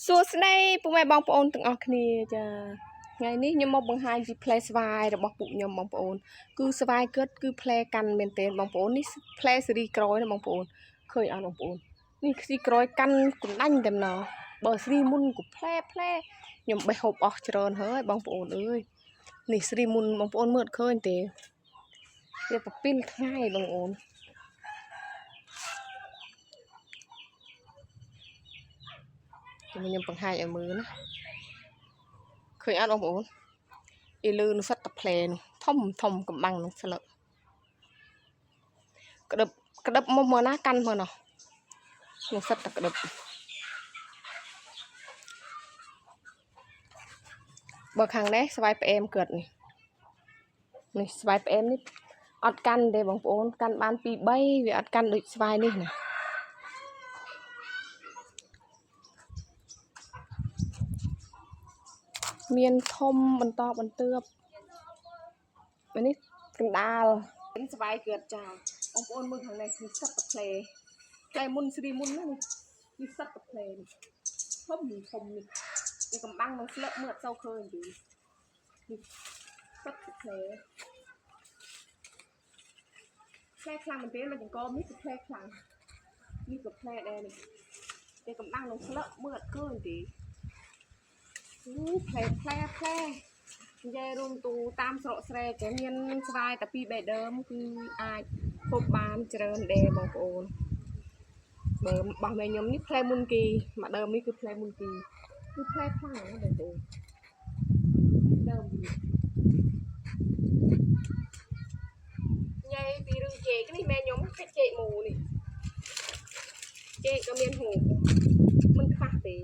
សួស្តីពុកម៉ែបងប្អូនទាំងអស់គ្នាចាថ្ងៃនេះខ្ញុំមកបង្ហាញពីផ្លែស្វាយរបស់ពួកខ្ញុំបងប្អូនគឺស្វាយគិតគឺផ្លែកាន់មែនទែនបងប្អូននេះផ្លែសេរីក្រោយណាបងប្អូនឃើញអត់បងប្អូននេះសេរីក្រោយកាន់កណ្ដាញតែម្ដងបើសេរីមុនក៏ផ្លែខ្ញុំបេះហូបអស់ច្រើនហើយបងប្អូនអើយនេះសេរីមុនបងប្អូនមើលឃើញទេវាប្រពីលថ្ងៃបងប្អូនខ្ញុំបង្ហាញឲ្យមើលណាឃើញអត់បងប្អូនអ៊ីលឺនោះសិតតែផ្លែនោះធំកំបាំងនោះស្លឹកក្តឹបមកណាកាន់មើលនោះសិតតែក្តឹបបើខាងនេះស្វាយផ្អែមកើតនេះស្វាយផ្អែមនេះអត់កាន់ទេបងប្អូនកាន់បាន2 3វាអត់កាន់ដូចស្វាយនេះណាមានធំបន្តបន្ទាប់នេះកណ្ដាលស្វាយកើតចាបងប្អូនមើលខាងនេះគឺសិតតែផ្លែមុនស្រីមុនណានេះសិតតែផ្លែធំនេះវាកំបាំងនឹងស្លឹកមើលអត់សូវឃើញទេនេះសិតតែផ្លែខ្លាំងមែនទេនៅចង្កនេះគឺផ្លែខ្លាំងនេះក៏ផ្លែដែរនេះវាកំបាំងនឹងស្លឹកមើលអត់ឃើញទេផ្លែនិយាយរួមទូតាមស្រុកស្រែគេមានស្វាយតែ2 3ដើមគឺអាចហូបបានច្រើនដែរបងប្អូនបើរបស់ម៉ែខ្ញុំនេះផ្លែមុនគីមួយដើមនេះគឺផ្លែមុនគីគឺផ្លែខ្លាំងណាស់បងប្អូនដើមញ៉ៃពីរឿងចេកនេះម៉ែខ្ញុំកាច់ចេកមូនេះចេកក៏មានហូបមិនខ្វះទេ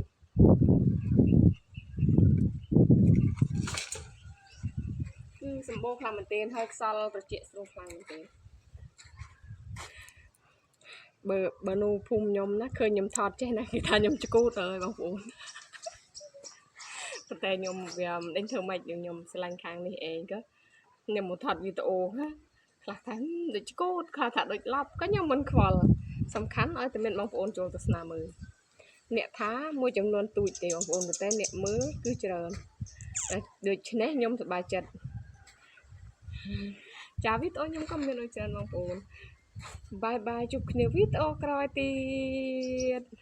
គឺសម្បូរខ្លាំងមែនទែនហើយខ្សលត្រជាក់ស្រួលខ្លាំងមែនទែនបើនូភូមិខ្ញុំណាឃើញខ្ញុំថតចេះណាគេថាខ្ញុំឆ្កូតហើយបងប្អូនប៉ុន្តែខ្ញុំវាមិនដឹងធ្វើម៉េចខ្ញុំស្រឡាញ់ខាងនេះឯងក៏ខ្ញុំមកថតវីដេអូណាខ្លះថាដូចឆ្កូតខ្លះថាដូចឡប់ក៏ខ្ញុំមិនខ្វល់សំខាន់ឲ្យតែមានបងប្អូនចូលទស្សនាមើលអ្នកថាមួយចំនួនទូចទេបងប្អូនតែអ្នកមើលគឺច្រើនដូច្នេះខ្ញុំសប្បាយចិត្តចាវីដេអូខ្ញុំក៏មានដូចច្រើនបងប្អូនបាយជួបគ្នាវីដេអូក្រោយទៀត